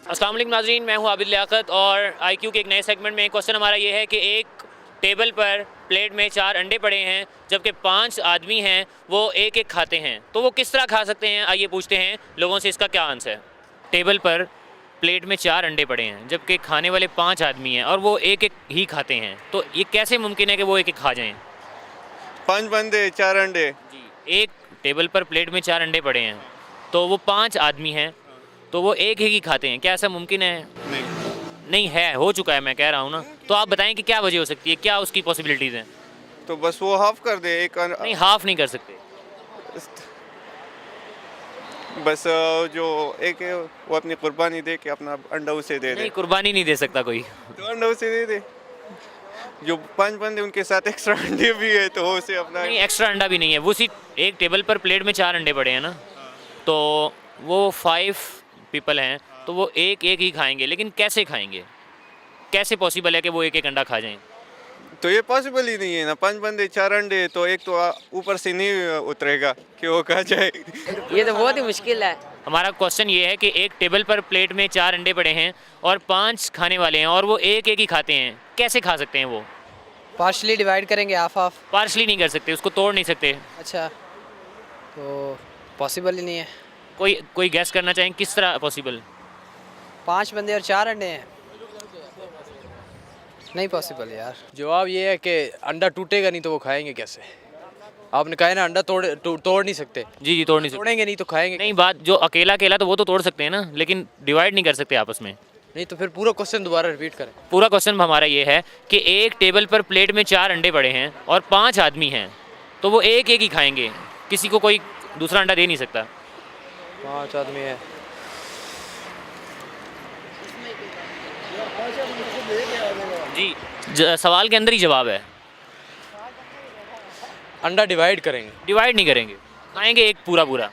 अस्सलाम वालेकुम नाज़रीन, मैं हूं आबिद लियाकत और IQ के एक नए सेगमेंट में क्वेश्चन हमारा ये है कि एक टेबल पर प्लेट में 4 अंडे पड़े हैं जबकि 5 आदमी हैं, वो एक एक खाते हैं, तो वो किस तरह खा सकते हैं? आइए पूछते हैं लोगों से इसका क्या आंसर है। टेबल पर प्लेट में 4 अंडे पड़े हैं जबकि खाने वाले 5 आदमी हैं और वो एक एक ही खाते हैं, तो ये कैसे मुमकिन है कि वो एक एक खा जाएँ? 5 बंदे 4 अंडे। जी, एक टेबल पर प्लेट में 4 अंडे पड़े हैं, तो वो 5 आदमी हैं, तो वो एक ही खाते हैं, क्या ऐसा मुमकिन है? नहीं, नहीं है, हो चुका है, मैं कह रहा हूँ ना। तो आप बताएं कि क्या वजह हो सकती है, क्या उसकी पॉसिबिलिटीज़ हैं? तो बस वो हाफ कर दे एक नहीं, हाफ नहीं कर सकते। बस जो एक है वो अपनी कुर्बानी दे के अपना अंडा उसे दे दे। नहीं, कुर्बानी नहीं दे सकता कोई। तो अंडा उसे दे दे। जो 5 बंदे उनके साथ एक्स्ट्रा अंडे भी है तो वो उसे अपना। नहीं, एक्स्ट्रा अंडा भी नहीं है, वो सिर्फ एक टेबल पर प्लेट में 4 अंडे पड़े हैं ना, तो वो 5 पीपल हैं, तो वो एक एक ही खाएंगे, लेकिन कैसे खाएंगे? कैसे पॉसिबल है कि वो एक एक अंडा खा जाएं? तो ये पॉसिबल ही नहीं है ना, 5 बंदे 4 अंडे तो एक तो ऊपर से नहीं उतरेगा कि वो खा जाए। ये तो बहुत ही मुश्किल है। हमारा क्वेश्चन ये है कि एक टेबल पर प्लेट में 4 अंडे पड़े हैं और 5 खाने वाले हैं और वो एक एक ही खाते हैं, कैसे खा सकते हैं वो? पार्शली डिवाइड करेंगे, हाफ हाफ। पार्शली नहीं कर सकते, उसको तोड़ नहीं सकते। अच्छा, तो पॉसिबल ही नहीं है। कोई गैस करना चाहें किस तरह पॉसिबल? 5 बंदे और 4 अंडे हैं, नहीं पॉसिबल यार। जवाब ये है कि अंडा टूटेगा नहीं तो वो खाएंगे कैसे? आपने कहा है ना, अंडा तोड़ नहीं सकते। जी, तोड़ नहीं सकते। तोड़ेंगे नहीं तो खाएंगे नहीं, बात जो अकेला अकेला तो वो तो तोड़ सकते हैं ना, लेकिन डिवाइड नहीं कर सकते आपस में। नहीं तो फिर पूरा क्वेश्चन दोबारा रिपीट करें। पूरा क्वेश्चन हमारा ये है कि एक टेबल पर प्लेट में 4 अंडे पड़े हैं और 5 आदमी हैं, तो वो एक एक ही खाएंगे, किसी को कोई दूसरा अंडा दे नहीं सकता। 5 आदमी है, जी, सवाल के अंदर ही जवाब है। अंडा डिवाइड करेंगे। डिवाइड नहीं करेंगे, खाएंगे एक पूरा पूरा।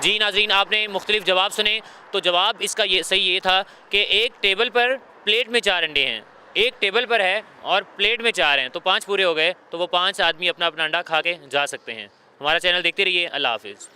जी नाज़रीन, आपने मुख्तलिफ जवाब सुने, तो जवाब इसका ये सही ये था कि एक टेबल पर प्लेट में 4 अंडे हैं, एक टेबल पर है और प्लेट में 4 हैं, तो 5 पूरे हो गए, तो वो 5 आदमी अपना अपना अंडा खा के जा सकते हैं। हमारा चैनल देखते रहिए। अल्लाह हाफिज़।